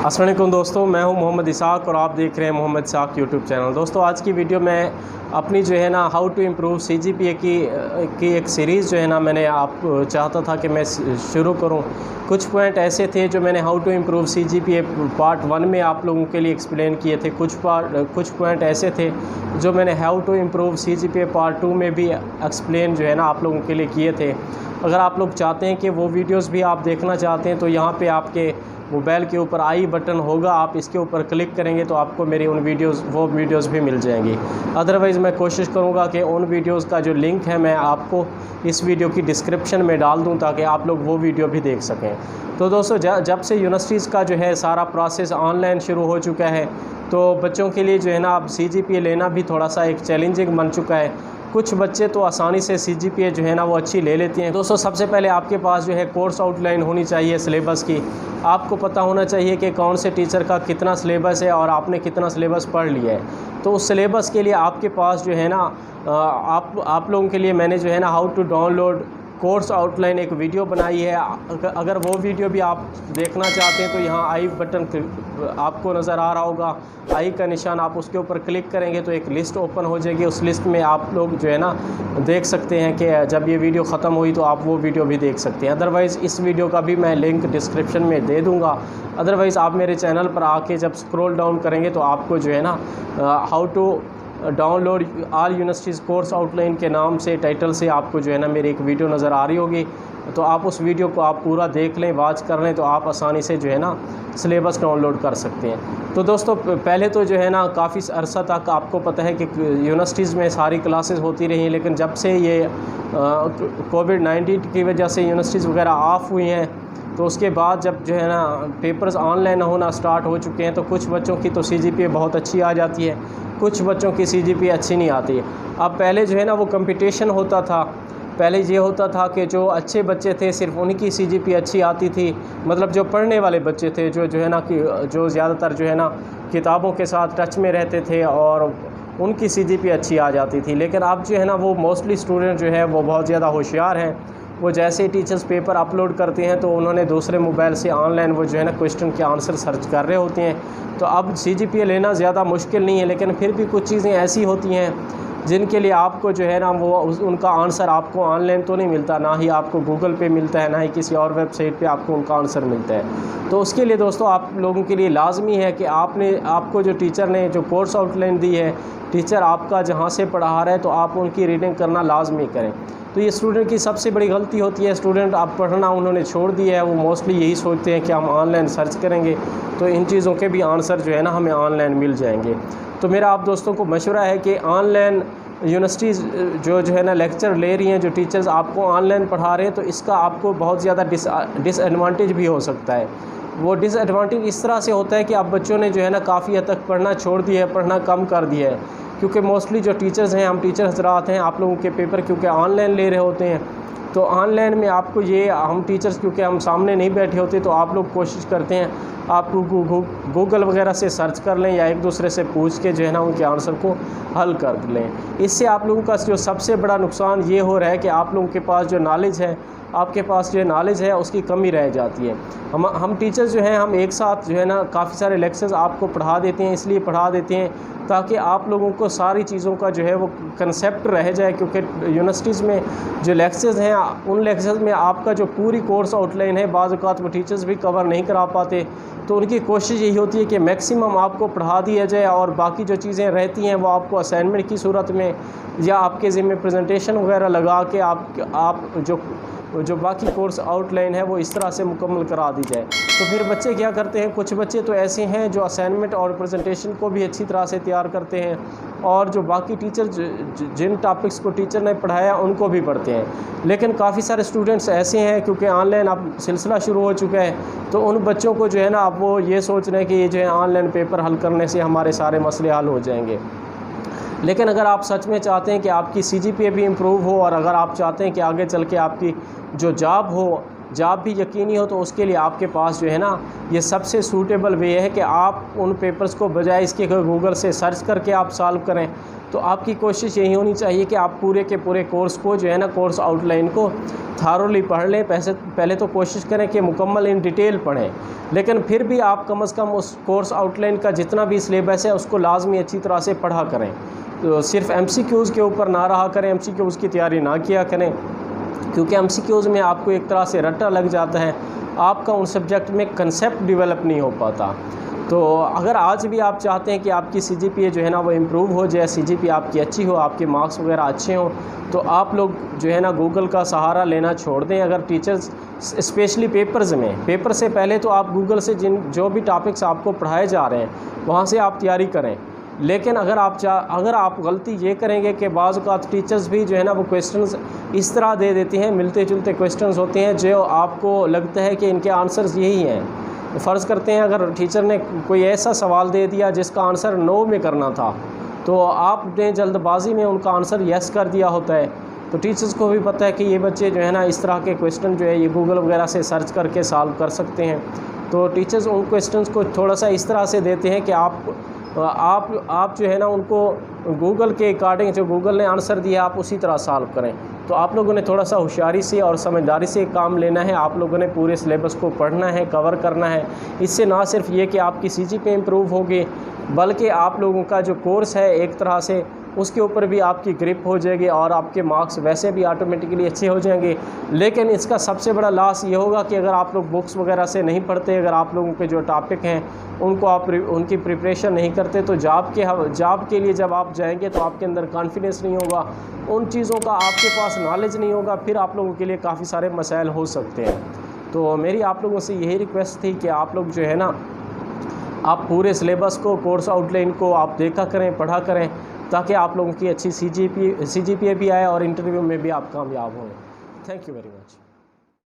अस्सलाम वालेकुम दोस्तों, मैं हूं मोहम्मद इसाक और आप देख रहे हैं मोहम्मद इसाक यूट्यूब चैनल। दोस्तों आज की वीडियो में अपनी जो है ना हाउ टू इम्प्रूव सीजीपीए की एक सीरीज़ जो है ना मैंने आप चाहता था कि मैं शुरू करूं। कुछ पॉइंट ऐसे थे जो मैंने how to improve CGPA part 1 में आप लोगों के लिए एक्सप्लेन किए थे। कुछ पॉइंट ऐसे थे जो मैंने how to improve CGPA part 2 में भी एक्सप्लेन जो है ना आप लोगों के लिए किए थे। अगर आप लोग चाहते हैं कि वो वीडियोज़ भी आप देखना चाहते हैं तो यहाँ पर आपके मोबाइल के ऊपर आई बटन होगा, आप इसके ऊपर क्लिक करेंगे तो आपको मेरी वो वीडियोज़ भी मिल जाएंगी। अदरवाइज़ मैं कोशिश करूँगा कि उन वीडियोज़ का जो लिंक है मैं आपको इस वीडियो की डिस्क्रिप्शन में डाल दूँ ताकि आप लोग वो वीडियो भी देख सकें। तो दोस्तों जब से यूनिवर्सिटीज़ का जो है सारा प्रोसेस ऑनलाइन शुरू हो चुका है तो बच्चों के लिए जो है ना अब सीजीपीए लेना भी थोड़ा सा एक चैलेंजिंग बन चुका है। कुछ बच्चे तो आसानी से सीजीपीए जो है ना वो अच्छी ले लेते हैं। दोस्तों सबसे पहले आपके पास जो है कोर्स आउटलाइन होनी चाहिए सिलेबस की। आपको पता होना चाहिए कि कौन से टीचर का कितना सिलेबस है और आपने कितना सिलेबस पढ़ लिया है। तो उस सिलेबस के लिए आपके पास जो है ना आप लोगों के लिए मैंने जो है ना how to download course outline एक वीडियो बनाई है। अगर वो वीडियो भी आप देखना चाहते हैं तो यहाँ आई बटन आपको नज़र आ रहा होगा, आई का निशान, आप उसके ऊपर क्लिक करेंगे तो एक लिस्ट ओपन हो जाएगी। उस लिस्ट में आप लोग जो है ना देख सकते हैं कि जब ये वीडियो ख़त्म हुई तो आप वो वीडियो भी देख सकते हैं। अदरवाइज़ इस वीडियो का भी मैं लिंक डिस्क्रिप्शन में दे दूँगा। अदरवाइज़ आप मेरे चैनल पर आके जब स्क्रॉल डाउन करेंगे तो आपको जो है ना how to download all universities course outline के नाम से टाइटल से आपको जो है ना मेरी एक वीडियो नज़र आ रही होगी। तो आप उस वीडियो को आप पूरा देख लें, वॉच कर लें तो आप आसानी से जो है ना सिलेबस डाउनलोड कर सकते हैं। तो दोस्तों पहले तो जो है ना काफ़ी अरसा तक आपको पता है कि यूनिवर्सिटीज़ में सारी क्लासेस होती रही, लेकिन जब से ये कोविड-19 की वजह से यूनिवर्सिटीज़ वगैरह ऑफ़ हुई हैं तो उसके बाद जब जो है ना पेपर्स ऑनलाइन होना स्टार्ट हो चुके हैं तो कुछ बच्चों की तो सीजीपीए बहुत अच्छी आ जाती है, कुछ बच्चों की सीजीपीए अच्छी नहीं आती। अब पहले जो है ना वो कंपटीशन होता था। पहले ये होता था कि जो अच्छे बच्चे थे सिर्फ उनकी सीजीपीए अच्छी आती थी, मतलब जो पढ़ने वाले बच्चे थे जो है ना कि जो ज़्यादातर जो है ना किताबों के साथ टच में रहते थे और उनकी सीजीपीए अच्छी आ जाती थी। लेकिन अब जो है ना वो मोस्टली स्टूडेंट जो है वो बहुत ज़्यादा होशियार हैं। वो जैसे ही टीचर्स पेपर अपलोड करते हैं तो उन्होंने दूसरे मोबाइल से ऑनलाइन वो जो है ना क्वेश्चन के आंसर सर्च कर रहे होते हैं। तो अब सीजीपीए लेना ज़्यादा मुश्किल नहीं है, लेकिन फिर भी कुछ चीज़ें ऐसी होती हैं जिनके लिए आपको जो है ना वो उनका आंसर आपको ऑनलाइन तो नहीं मिलता, ना ही आपको गूगल पे मिलता है, ना ही किसी और वेबसाइट पे आपको उनका आंसर मिलता है। तो उसके लिए दोस्तों आप लोगों के लिए लाजमी है कि आपको जो टीचर ने जो कोर्स आउटलाइन दी है, टीचर आपका जहाँ से पढ़ा रहा है तो आप उनकी रीडिंग करना लाजमी करें। तो ये स्टूडेंट की सबसे बड़ी गलती होती है। स्टूडेंट आप पढ़ना उन्होंने छोड़ दिया है, वो मोस्टली यही सोचते हैं कि हम ऑनलाइन सर्च करेंगे तो इन चीज़ों के भी आंसर जो है ना हमें ऑनलाइन मिल जाएंगे। तो मेरा आप दोस्तों को मशवरा है कि ऑनलाइन यूनिवर्सिटीज़ जो है ना लेक्चर ले रही हैं, जो टीचर्स आपको ऑनलाइन पढ़ा रहे हैं, तो इसका आपको बहुत ज़्यादा डिसएडवांटेज भी हो सकता है। वो डिसएडवांटेज इस तरह से होता है कि अब बच्चों ने जो है ना काफ़ी हद तक पढ़ना छोड़ दिया है, पढ़ना कम कर दिया है, क्योंकि मोस्टली जो टीचर्स हैं, हम टीचर हजरात हैं, आप लोगों के पेपर क्योंकि ऑनलाइन ले रहे होते हैं तो ऑनलाइन में आपको ये हम टीचर्स क्योंकि हम सामने नहीं बैठे होते तो आप लोग कोशिश करते हैं आप गूगल वगैरह से सर्च कर लें या एक दूसरे से पूछ के जो है ना उनके आंसर को हल कर लें। इससे आप लोगों का जो सबसे बड़ा नुकसान ये हो रहा है कि आप लोगों के पास जो नॉलेज है, आपके पास जो नॉलेज है उसकी कमी रह जाती है। हम टीचर्स जो हैं हम एक साथ जो है ना काफ़ी सारे लेक्चर्स आपको पढ़ा देते हैं, इसलिए पढ़ा देते हैं ताकि आप लोगों को सारी चीज़ों का जो है वो कंसेप्ट रह जाए, क्योंकि यूनिवर्सिटीज़ में जो लेक्चर्स हैं उन लेक्चर्स में आपका जो पूरी कोर्स आउटलाइन है बाज़ औक़ात वो टीचर्स भी कवर नहीं करा पाते। तो उनकी कोशिश यही होती है कि मैक्सिमम आपको पढ़ा दिया जाए और बाकी जो चीज़ें रहती हैं वो आपको असाइनमेंट की सूरत में या आपके ज़िम्मे प्रेजेंटेशन वगैरह लगा के आप जो बाकी कोर्स आउटलाइन है वो इस तरह से मुकम्मल करा दी जाए। तो फिर बच्चे क्या करते हैं, कुछ बच्चे तो ऐसे हैं जो असाइनमेंट और प्रेजेंटेशन को भी अच्छी तरह से तैयार करते हैं और जो बाकी टीचर जिन टॉपिक्स को टीचर ने पढ़ाया उनको भी पढ़ते हैं। लेकिन काफ़ी सारे स्टूडेंट्स ऐसे हैं क्योंकि ऑनलाइन अब सिलसिला शुरू हो चुका है तो उन बच्चों को जो है ना अब वो ये सोच रहे हैं कि ये जो है ऑनलाइन पेपर हल करने से हमारे सारे मसले हल हो जाएंगे। लेकिन अगर आप सच में चाहते हैं कि आपकी सीजीपीए भी इम्प्रूव हो और अगर आप चाहते हैं कि आगे चल के आपकी जो जॉब हो जॉब भी यकीनी हो, तो उसके लिए आपके पास जो है ना ये सबसे सूटेबल वे है कि आप उन पेपर्स को बजाय इसके गूगल से सर्च करके आप सॉल्व करें। तो आपकी कोशिश यही होनी चाहिए कि आप पूरे के पूरे कोर्स को जो है ना, कोर्स आउटलाइन को थारोली पढ़ लें। पहले तो कोशिश करें कि मुकम्मल इन डिटेल पढ़ें, लेकिन फिर भी आप कम से कम उस कोर्स आउटलाइन का जितना भी सिलेबस है उसको लाजमी अच्छी तरह से पढ़ा करें। तो सिर्फ MCQs के ऊपर ना रहा करें, MCQs की तैयारी ना किया करें, क्योंकि MCQs में आपको एक तरह से रट्टा लग जाता है, आपका उन सब्जेक्ट में कंसेप्ट डेवलप नहीं हो पाता। तो अगर आज भी आप चाहते हैं कि आपकी CGPA जो है ना वो इम्प्रूव हो जाए, CGPA आपकी अच्छी हो, आपके मार्क्स वगैरह अच्छे हों, तो आप लोग जो है ना गूगल का सहारा लेना छोड़ दें। अगर टीचर्स स्पेशली पेपर्स में, पेपर से पहले तो आप गूगल से जो भी टॉपिक्स आपको पढ़ाए जा रहे हैं वहाँ से आप तैयारी करें। लेकिन अगर आप गलती ये करेंगे कि बाज़ औक़ात टीचर्स भी जो है ना वो क्वेश्चंस इस तरह दे देती हैं, मिलते जुलते क्वेश्चंस होते हैं जो आपको लगता है कि इनके आंसर्स यही हैं। फ़र्ज़ करते हैं अगर टीचर ने कोई ऐसा सवाल दे दिया जिसका आंसर नो में करना था, तो आपने जल्दबाजी में उनका आंसर यस कर दिया होता है। तो टीचर्स को भी पता है कि ये बच्चे जो है ना इस तरह के क्वेश्चन जो है ये गूगल वगैरह से सर्च करके सॉल्व कर सकते हैं। तो टीचर्स उन क्वेश्चंस को थोड़ा सा इस तरह से देते हैं कि आप जो है ना उनको गूगल के अकॉर्डिंग जो गूगल ने आंसर दिया आप उसी तरह सॉल्व करें। तो आप लोगों ने थोड़ा सा होशियारी से और समझदारी से काम लेना है। आप लोगों ने पूरे सिलेबस को पढ़ना है, कवर करना है। इससे ना सिर्फ ये कि आपकी CGPA इम्प्रूव होगी, बल्कि आप लोगों का जो कोर्स है एक तरह से उसके ऊपर भी आपकी ग्रिप हो जाएगी और आपके मार्क्स वैसे भी ऑटोमेटिकली अच्छे हो जाएंगे। लेकिन इसका सबसे बड़ा लॉस ये होगा कि अगर आप लोग बुक्स वगैरह से नहीं पढ़ते, अगर आप लोगों के जो टॉपिक हैं उनको आप उनकी प्रिपरेशन नहीं करते, तो जॉब के लिए जब आप जाएंगे तो आपके अंदर कॉन्फिडेंस नहीं होगा, उन चीज़ों का आपके पास नॉलेज नहीं होगा, फिर आप लोगों के लिए काफ़ी सारे मसाइल हो सकते हैं। तो मेरी आप लोगों से यही रिक्वेस्ट थी कि आप लोग जो है ना आप पूरे सिलेबस को, कोर्स आउटलाइन को आप देखा करें, पढ़ा करें, ताकि आप लोगों की अच्छी CGPA भी आए और इंटरव्यू में भी आप कामयाब हों। Thank you very much.